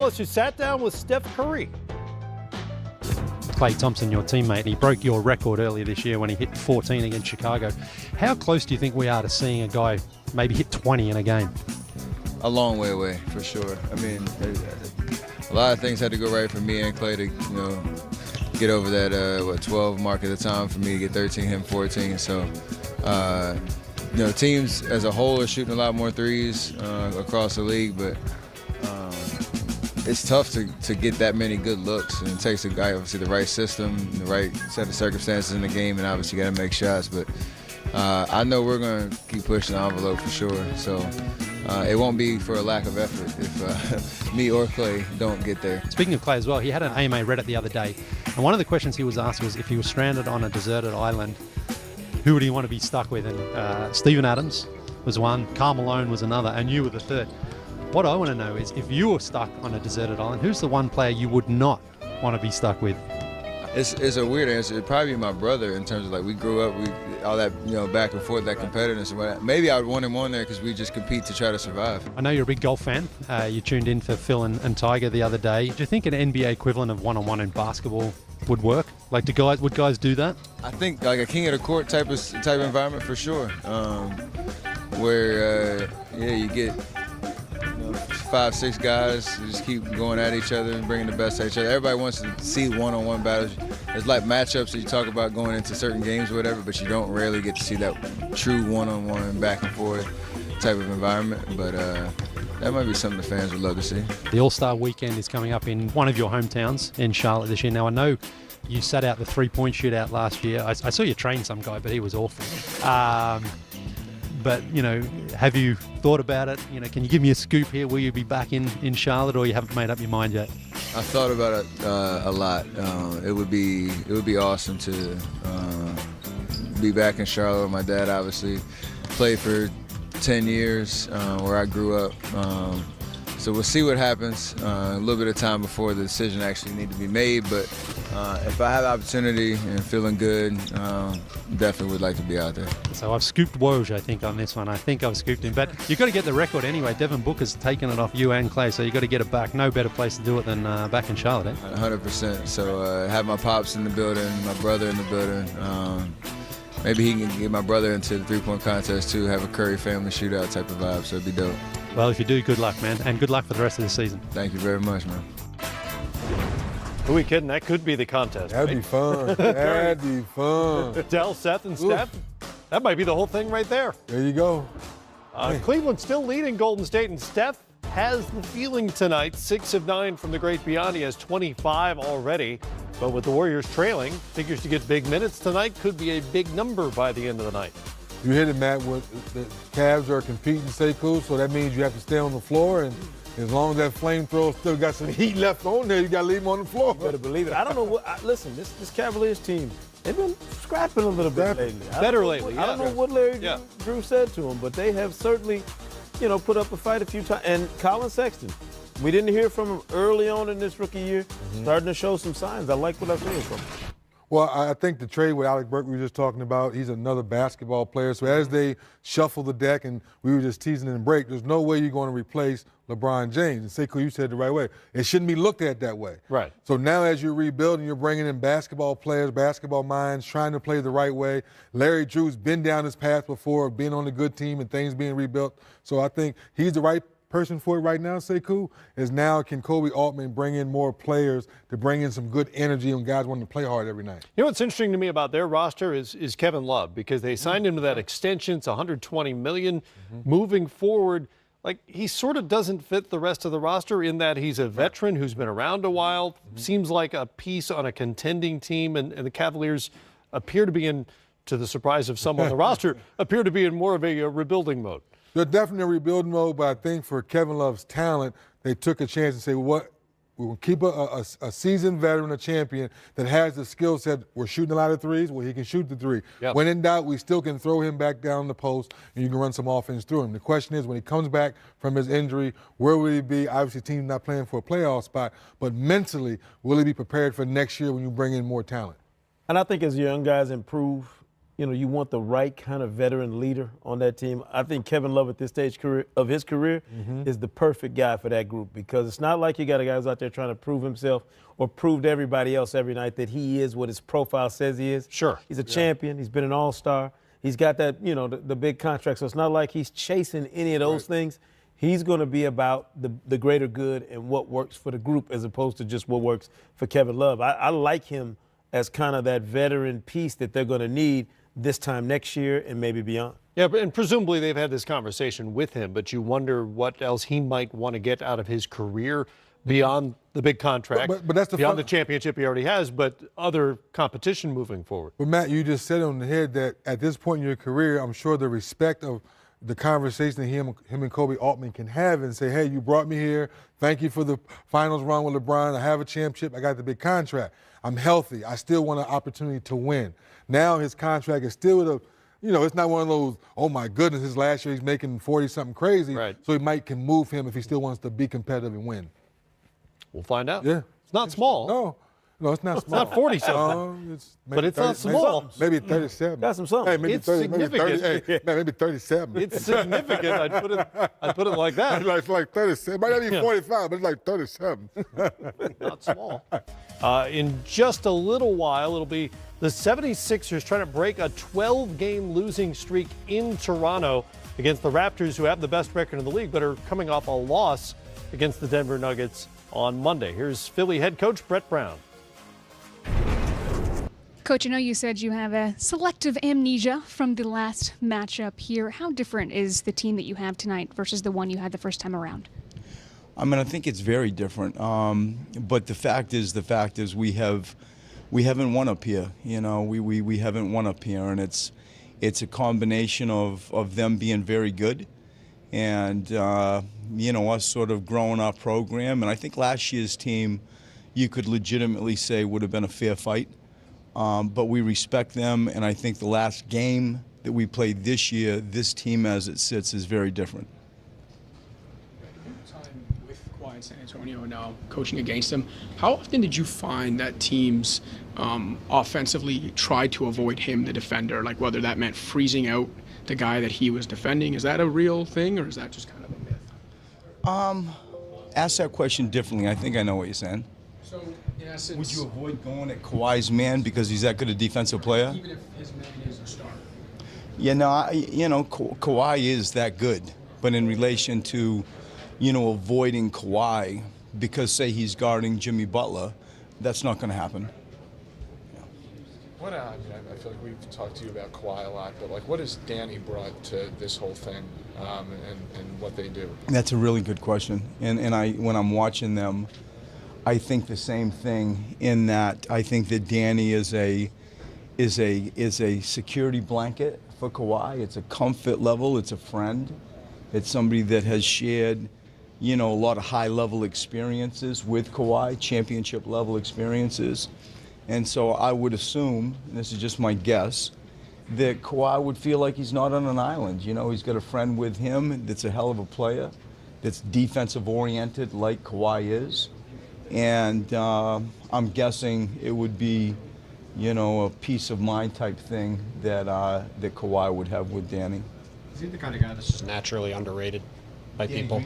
Plus, you sat down with Steph Curry. Klay Thompson, your teammate, and he broke your record earlier this year when he hit 14 against Chicago. How close do you think we are to seeing a guy maybe hit 20 in a game? A long way away, for sure. I mean, a lot of things had to go right for me and Klay to, get over that 12 mark at the time for me to get 13, him 14. So, teams as a whole are shooting a lot more threes across the league, but it's tough to get that many good looks, and it takes a guy, obviously, the right system, the right set of circumstances in the game, and obviously you got to make shots. But I know we're going to keep pushing the envelope for sure. So it won't be for a lack of effort if me or Klay don't get there. Speaking of Klay as well, he had an AMA Reddit the other day, and one of the questions he was asked was if he was stranded on a deserted island, who would he want to be stuck with? And Steven Adams was one, Karl Malone was another, and you were the third. What I want to know is, if you were stuck on a deserted island, who's the one player you would not want to be stuck with? It's a weird answer. It'd probably be my brother, in terms of we grew up, all that back and forth, that competitiveness and whatnot. Maybe I would want him on there because we just compete to try to survive. I know you're a big golf fan. You tuned in for Phil and Tiger the other day. Do you think an NBA equivalent of one-on-one in basketball would work? Would guys do that? I think like a king of the court type of environment for sure, where you get 5, 6 guys who just keep going at each other and bringing the best at each other. Everybody wants to see one-on-one battles. It's like matchups that you talk about going into certain games or whatever, but you don't rarely get to see that true one-on-one, back and forth type of environment. But that might be something the fans would love to see. The All-Star Weekend is coming up in one of your hometowns in Charlotte this year. Now, I know you sat out the three-point shootout last year. I saw you train some guy, but he was awful. But, have you thought about it? Can you give me a scoop here? Will you be back in Charlotte, or you haven't made up your mind yet? I thought about it a lot. It would be awesome to be back in Charlotte with my dad. Obviously, played for 10 years where I grew up. So we'll see what happens. A little bit of time before the decision actually need to be made. But if I have the opportunity and feeling good, definitely would like to be out there. So I've scooped Woj, I think, on this one. I think I've scooped him. But you've got to get the record anyway. Devin Booker's taken it off you and Klay, so you've got to get it back. No better place to do it than back in Charlotte, eh? 100%. So have my pops in the building, my brother in the building. Maybe he can get my brother into the three-point contest too, have a Curry family shootout type of vibe, so it'd be dope. Well, if you do, good luck, man, and good luck for the rest of the season. Thank you very much, man. Who are we kidding? That could be the contest. That'd be fun. That'd be fun. Dell, Seth, and Steph. That might be the whole thing right there. There you go. Cleveland still leading Golden State, and Steph has the feeling tonight. 6 of 9 from the great beyond. He has 25 already. But with the Warriors trailing, figures to get big minutes tonight. Could be a big number by the end of the night. You hit it, Matt. The Cavs are competing, Sekou, so that means you have to stay on the floor. And as long as that flamethrower still got some heat left on there, you got to leave him on the floor. Better believe it. I don't know what. Listen, this Cavaliers team, they've been scrapping a little bit lately. Better lately. I don't know what Larry Drew said to him, but they have certainly, put up a fight a few times. And Colin Sexton, we didn't hear from him early on in this rookie year, starting to show some signs. I like what I'm seeing from him. Well, I think the trade with Alec Burke we were just talking about, he's another basketball player. So as they shuffle the deck, and we were just teasing in the break, there's no way you're going to replace LeBron James. And Sekou, you said it the right way. It shouldn't be looked at that way. Right. So now as you're rebuilding, you're bringing in basketball players, basketball minds, trying to play the right way. Larry Drew's been down this path before, being on a good team and things being rebuilt. So I think he's the right person for it right now, Sekou, is now can Kobe Altman bring in more players to bring in some good energy and guys wanting to play hard every night. You know what's interesting to me about their roster is Kevin Love, because they signed him to that extension. It's $120 million. Moving forward, he sort of doesn't fit the rest of the roster in that he's a veteran who's been around a while. Seems like a piece on a contending team, and the Cavaliers appear to be in, to the surprise of some on the roster, appear to be in more of a rebuilding mode. They're definitely in rebuilding mode, but I think for Kevin Love's talent, they took a chance and say, we're going to keep a seasoned veteran, a champion that has the skill set. We're shooting a lot of threes. Well, he can shoot the three. Yep. When in doubt, we still can throw him back down the post, and you can run some offense through him. The question is, when he comes back from his injury, where will he be? Obviously, the team's not playing for a playoff spot, but mentally, will he be prepared for next year when you bring in more talent? And I think as young guys improve, you want the right kind of veteran leader on that team. I think Kevin Love at this stage of his career is the perfect guy for that group, because it's not like you got a guy who's out there trying to prove himself or prove to everybody else every night that he is what his profile says he is. Sure. He's a champion. He's been an all-star. He's got that, the big contract. So it's not like he's chasing any of those things. He's going to be about the greater good and what works for the group as opposed to just what works for Kevin Love. I like him as kind of that veteran piece that they're going to need this time next year and maybe beyond. Yeah, and presumably they've had this conversation with him, but you wonder what else he might want to get out of his career beyond the big contract, but that's beyond the championship he already has, but other competition moving forward. But Matt, you just said on the head that at this point in your career, I'm sure the respect of the conversation that him and Kobe Altman can have and say, hey, you brought me here. Thank you for the finals run with LeBron. I have a championship. I got the big contract. I'm healthy. I still want an opportunity to win. Now his contract is still with a, it's not one of those, oh my goodness, his last year he's making 40-something crazy. Right. So he can move him if he still wants to be competitive and win. We'll find out. Yeah. It's not small. No, it's not small. It's not 40-something. But it's not small. Maybe 37. Got some something. Hey, maybe It's 30, maybe 30, significant. maybe 37. It's significant. I'd put it like that. It's like 37. Might not be 45, but it's like 37. Not small. In just a little while, it'll be the 76ers trying to break a 12-game losing streak in Toronto against the Raptors, who have the best record in the league, but are coming off a loss against the Denver Nuggets on Monday. Here's Philly head coach Brett Brown. Coach, I know you said you have a selective amnesia from the last matchup here. How different is the team that you have tonight versus the one you had the first time around? I mean, I think it's very different. But the fact is we haven't won up here. We haven't won up here, and it's a combination of them being very good, and us sort of growing our program. And I think last year's team, you could legitimately say would have been a fair fight. But we respect them, and I think the last game that we played this year, this team as it sits is very different. Time with Kawhi in San Antonio and now coaching against him, how often did you find that teams offensively tried to avoid him, the defender, like whether that meant freezing out the guy that he was defending? Is that a real thing, or is that just kind of a myth? Ask that question differently. I think I know what you're saying. So, in essence, Would you avoid going at Kawhi's man because he's that good a defensive player? even if his man is a starter? Kawhi is that good. But in relation to, avoiding Kawhi because, say, he's guarding Jimmy Butler, that's not going to happen. I feel like we've talked to you about Kawhi a lot, but what has Danny brought to this whole thing and what they do? That's a really good question. And when I'm watching them, I think the same thing in that I think that Danny is a security blanket for Kawhi. It's a comfort level. It's a friend. It's somebody that has shared, a lot of high-level experiences with Kawhi, championship-level experiences. And so I would assume, and this is just my guess, that Kawhi would feel like he's not on an island. He's got a friend with him that's a hell of a player, that's defensive-oriented like Kawhi is. And I'm guessing it would be, a peace of mind type thing that Kawhi would have with Danny. Is he the kind of guy that's just naturally underrated by people?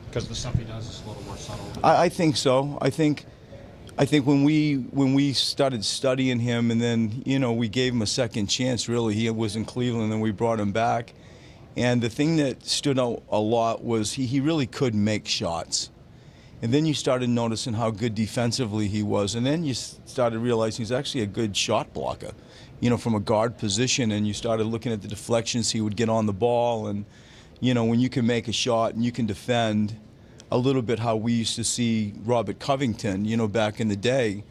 Because the stuff he does is a little more subtle. I think so. I think when we started studying him, and then we gave him a second chance. Really, he was in Cleveland, and we brought him back. And the thing that stood out a lot was he really could make shots. And then you started noticing how good defensively he was. And then you started realizing he's actually a good shot blocker, from a guard position. And you started looking at the deflections he would get on the ball. And, when you can make a shot and you can defend, a little bit how we used to see Robert Covington, back in the day.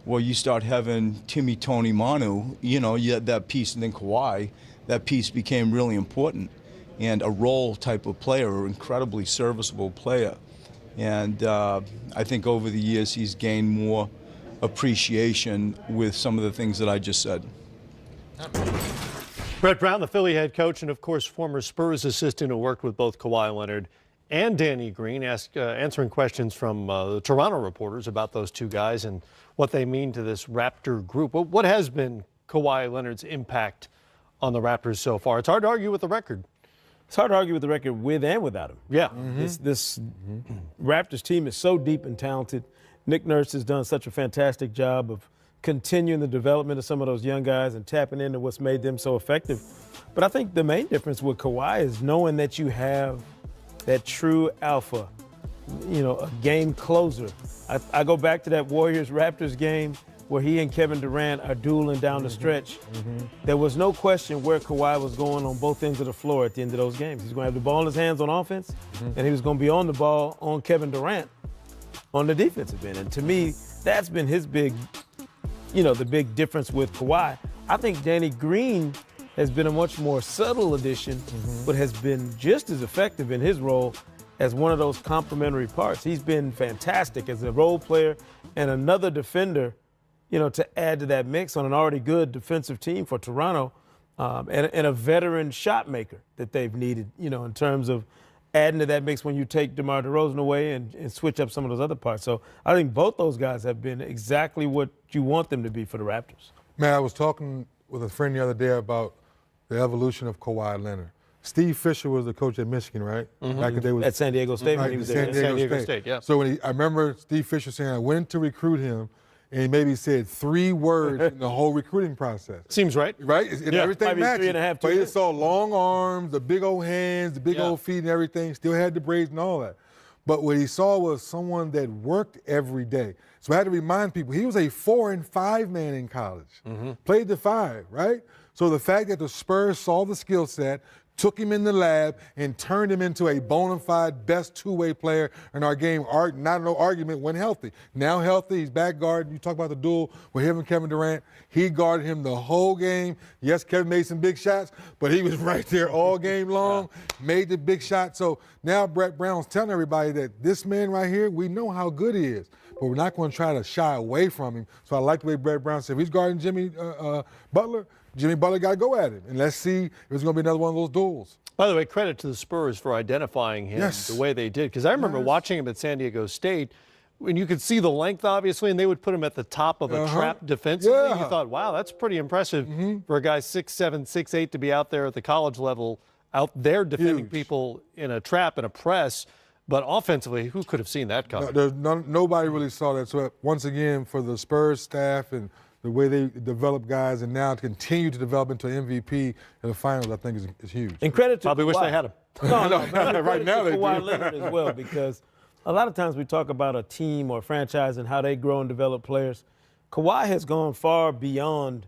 Well, you start having Timmy, Tony, Manu, you had that piece, and then Kawhi, that piece became really important. And a role type of player, an incredibly serviceable player. And I think over the years he's gained more appreciation with some of the things that I just said. Brett Brown, the Philly head coach, and of course former Spurs assistant who worked with both Kawhi Leonard and Danny Green, answering questions from the Toronto reporters about those two guys and what they mean to this Raptor group. What has been Kawhi Leonard's impact on the Raptors so far. It's hard to argue with the record. It's hard to argue with the record with and without him. Yeah. This Raptors team is so deep and talented. Nick Nurse has done such a fantastic job of continuing the development of some of those young guys and tapping into what's made them so effective. But I think the main difference with Kawhi is knowing that you have that true alpha, a game closer. I go back to that Warriors-Raptors game where he and Kevin Durant are dueling down the stretch. There was no question where Kawhi was going on both ends of the floor at the end of those games. He's going to have the ball in his hands on offense, and he was going to be on the ball on Kevin Durant on the defensive end. And to me, that's been his big, the big difference with Kawhi. I think Danny Green has been a much more subtle addition, but has been just as effective in his role as one of those complementary parts. He's been fantastic as a role player and another defender, to add to that mix on an already good defensive team for Toronto, and a veteran shot maker that they've needed, in terms of adding to that mix when you take DeMar DeRozan away and switch up some of those other parts. So I think both those guys have been exactly what you want them to be for the Raptors. Man, I was talking with a friend the other day about the evolution of Kawhi Leonard. Steve Fisher was the coach at Michigan, right? Back in the day was At San Diego State when he was there. San Diego State, yeah. So I remember Steve Fisher saying I went to recruit him, and he maybe said 3 words in the whole recruiting process. Seems right. Right? Everything Might be matched. 3.5, But he 2 saw long arms, the big old hands, the big old feet and everything. Still had the braids and all that. But what he saw was someone that worked every day. So I had to remind people, he was a 4 and 5 man in college. Played the 5, right? So the fact that the Spurs saw the skill set, took him in the lab, and turned him into a bona fide best two-way player in our game. Not no argument when healthy. Now healthy, he's back guarding. You talk about the duel with him and Kevin Durant. He guarded him the whole game. Yes, Kevin made some big shots, but he was right there all game long, made the big shot. So now Brett Brown's telling everybody that this man right here, we know how good he is, but we're not going to try to shy away from him. So I like the way Brett Brown said, if he's guarding Jimmy Butler got to go at him. And let's see if it's going to be another one of those duels. By the way, credit to the Spurs for identifying him the way they did. Because I remember watching him at San Diego State, when you could see the length, obviously, and they would put him at the top of a trap defensively. You thought, wow, that's pretty impressive for a guy 6'7", 6'8", to be out there at the college level, out there defending people in a trap and a press. But offensively, who could have seen that coming? Nobody really saw that. So once again, for the Spurs staff and the way they develop guys, and now to continue to develop into MVP in the finals, I think is huge. And credit to Probably Kawhi. wish they had him. No, Right now they do. Kawhi Leonard as well, because a lot of times we talk about a team or franchise and how they grow and develop players. Kawhi has gone far beyond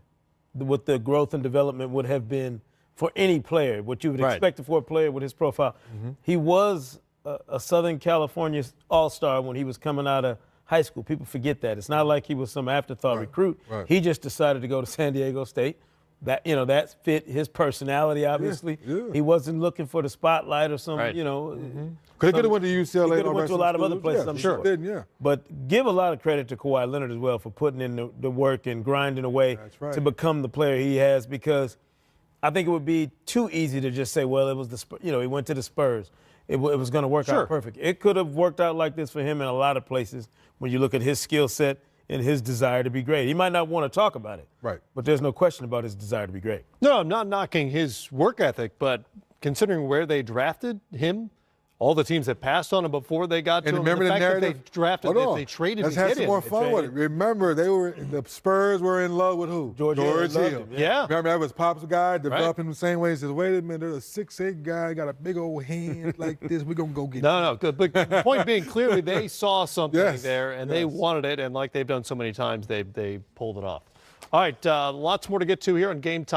what the growth and development would have been for any player, what you would expect for a player with his profile. He was a Southern California all-star when he was coming out of high school. People forget that. It's not like he was some afterthought recruit. He just decided to go to San Diego State. That fit his personality, obviously. He wasn't looking for the spotlight or some, Because he could have went to UCLA. He could have went to a lot of other places, I'm sure. Did. But give a lot of credit to Kawhi Leonard as well for putting in the work and grinding away to become the player he has, because I think it would be too easy to just say, well, it was he went to the Spurs. It was going to work out perfect. It could have worked out like this for him in a lot of places when you look at his skill set and his desire to be great. He might not want to talk about it, but there's no question about his desire to be great. No, I'm not knocking his work ethic, but considering where they drafted him, all the teams that passed on him before they got to him, remember the the fact that narrative? they drafted, that they traded Let's to have get some him. more fun with it. Remember, the Spurs were in love with who? George Hill. Yeah. Remember, that was Pop's guy, developing the same way. He says, wait a minute, there's a 6'8" guy, got a big old hand like this. We're going to go get him. No, good. But the point being, clearly they saw something there, and they wanted it, and like they've done so many times, they pulled it off. All right, lots more to get to here on Game Time.